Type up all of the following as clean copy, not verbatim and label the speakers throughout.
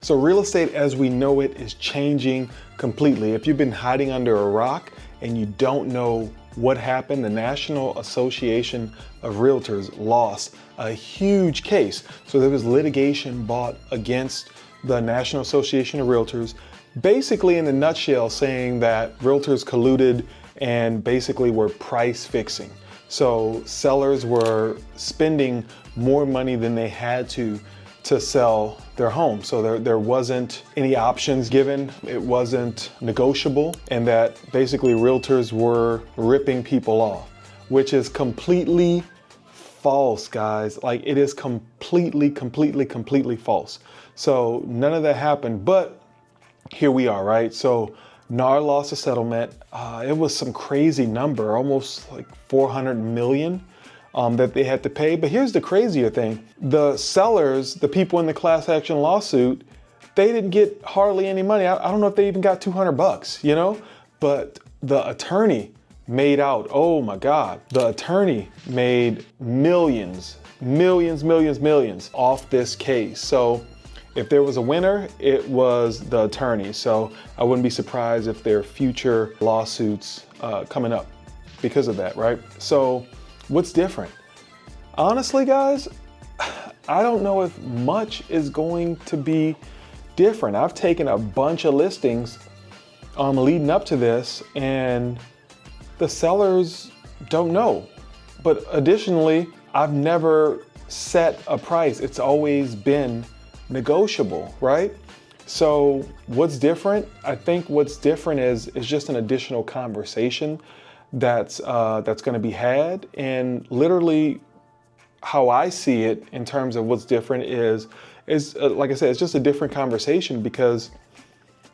Speaker 1: So real estate as we know it is changing completely. If you've been hiding under a rock and you don't know what happened, the National Association of Realtors lost a huge case. So there was litigation brought against the National Association of Realtors, basically in a nutshell saying that realtors colluded and basically were price fixing. So sellers were spending more money than they had to sell their home. So there wasn't any options given, it wasn't negotiable, and that basically realtors were ripping people off, which is completely false, guys. Like, it is completely false. So none of that happened, but here we are, right? So NAR lost a settlement. It was some crazy number, almost like 400 million. That they had to pay. But here's the crazier thing. The sellers, the people in the class action lawsuit, they didn't get hardly any money. I don't know if they even got 200 bucks, you know? But the attorney made out, oh my God, the attorney made millions off this case. So if there was a winner, it was the attorney. So I wouldn't be surprised if there are future lawsuits coming up because of that, right? So what's different? Honestly, guys, I don't know if much is going to be different. I've taken a bunch of listings leading up to this, and the sellers don't know. But additionally, I've never set a price. It's always been negotiable, right? So what's different? I think what's different is just an additional conversation that's going to be had. And literally how I see it in terms of what's different is like I said, it's just a different conversation, because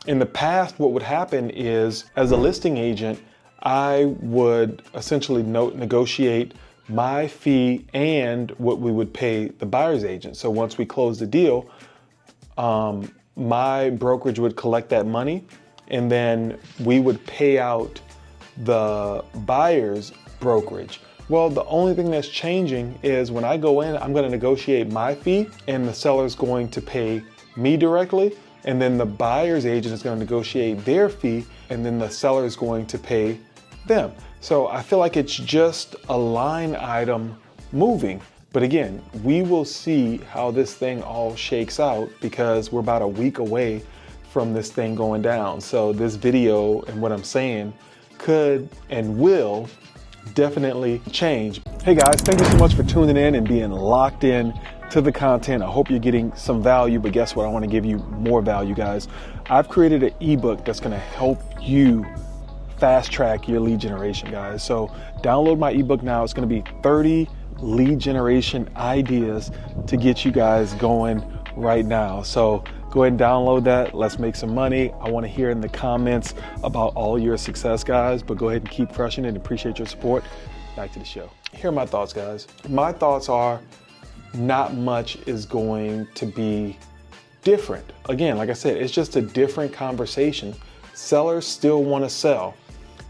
Speaker 1: in the past what would happen is, as a listing agent, I would essentially negotiate my fee and what we would pay the buyer's agent. So once we closed the deal, my brokerage would collect that money, and then we would pay out the buyer's brokerage. Well, the only thing that's changing is when I go in, I'm going to negotiate my fee, and the seller's going to pay me directly, and then the buyer's agent is going to negotiate their fee, and then the seller is going to pay them. So I feel like it's just a line item moving. But again, we will see how this thing all shakes out, because we're about a week away from this thing going down. So this video and what I'm saying could and will definitely change. Hey guys, thank you so much for tuning in and being locked in to the content. I hope you're getting some value, but guess what? I want to give you more value, guys. I've created an ebook that's going to help you fast track your lead generation, guys. So download my ebook now. It's going to be 30 lead generation ideas to get you guys going right now. So go ahead and download that. Let's make some money. I want to hear in the comments about all your success, guys, but go ahead and keep crushing it. Appreciate your support. Back to the show. Here are my thoughts, guys. My thoughts are not much is going to be different. Again, like I said, it's just a different conversation. Sellers still want to sell.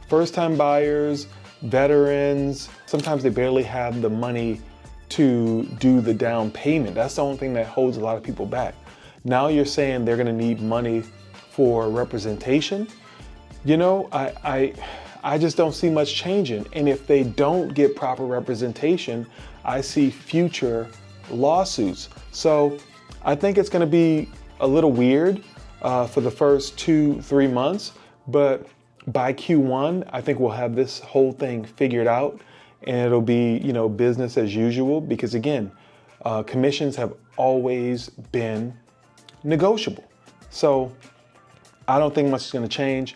Speaker 1: First-time buyers, veterans, sometimes they barely have the money to do the down payment. That's the only thing that holds a lot of people back. Now you're saying they're going to need money for representation. You know, I just don't see much changing. And if they don't get proper representation, I see future lawsuits. So I think it's going to be a little weird for the first 2-3 months, but by Q1, I think we'll have this whole thing figured out, and it'll be, you know, business as usual, because again, commissions have always been negotiable. So I don't think much is going to change.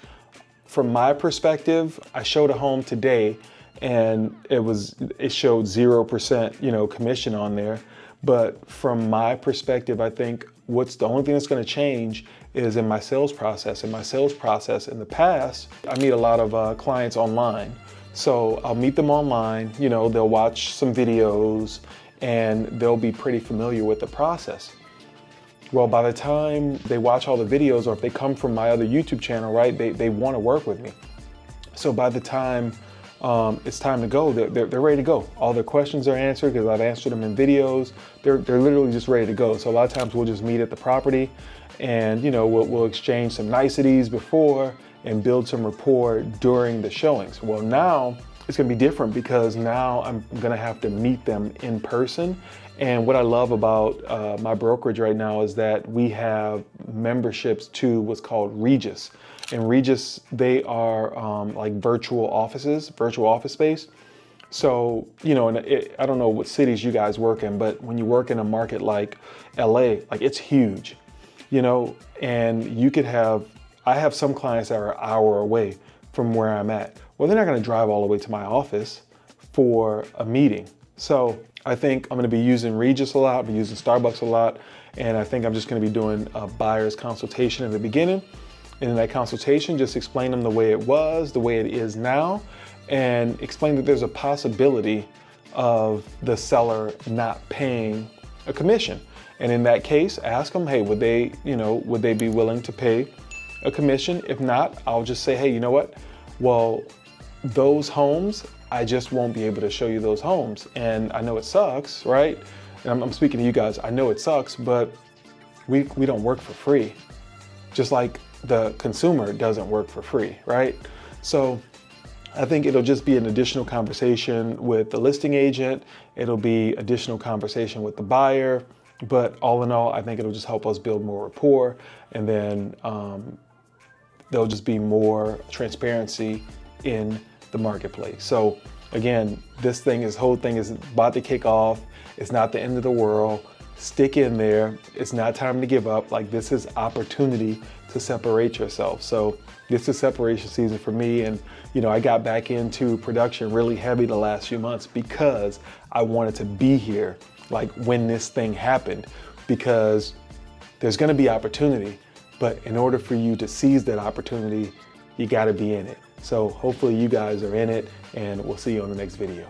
Speaker 1: From my perspective, I showed a home today and it showed 0%, you know, commission on there. But from my perspective, I think the only thing that's going to change is in my sales process. In my sales process in the past, I meet a lot of clients online. So I'll meet them online, you know, they'll watch some videos and they'll be pretty familiar with the process. Well, by the time they watch all the videos, or if they come from my other YouTube channel, right, they want to work with me. So by the time it's time to go, they're ready to go. All their questions are answered because I've answered them in videos. They're literally just ready to go. So a lot of times we'll just meet at the property and we'll exchange some niceties before and build some rapport during the showings. Well, now it's gonna be different because now I'm gonna have to meet them in person. And what I love about my brokerage right now is that we have memberships to what's called Regis. And Regis, they are like virtual offices, virtual office space. So, I don't know what cities you guys work in, but when you work in a market like LA, like it's huge, and I have some clients that are an hour away from where I'm at. Well, they're not gonna drive all the way to my office for a meeting. So I think I'm gonna be using Regis a lot, I'll be using Starbucks a lot, and I think I'm just gonna be doing a buyer's consultation in the beginning. And in that consultation, just explain them the way it was, the way it is now, and explain that there's a possibility of the seller not paying a commission. And in that case, ask them, hey, would they be willing to pay a commission? If not, I'll just say, hey, you know what? Well, those homes, I just won't be able to show you those homes. And I know it sucks, right? And I'm speaking to you guys, I know it sucks, but we don't work for free. Just like the consumer doesn't work for free, right? So I think it'll just be an additional conversation with the listing agent. It'll be additional conversation with the buyer. But all in all, I think it'll just help us build more rapport. And then there'll just be more transparency in the marketplace. So again, this whole thing is about to kick off. It's not the end of the world. Stick in there. It's not time to give up. Like, this is opportunity to separate yourself. So this is separation season for me. And, I got back into production really heavy the last few months because I wanted to be here, like when this thing happened, because there's going to be opportunity. But in order for you to seize that opportunity, you got to be in it. So hopefully you guys are in it, and we'll see you on the next video.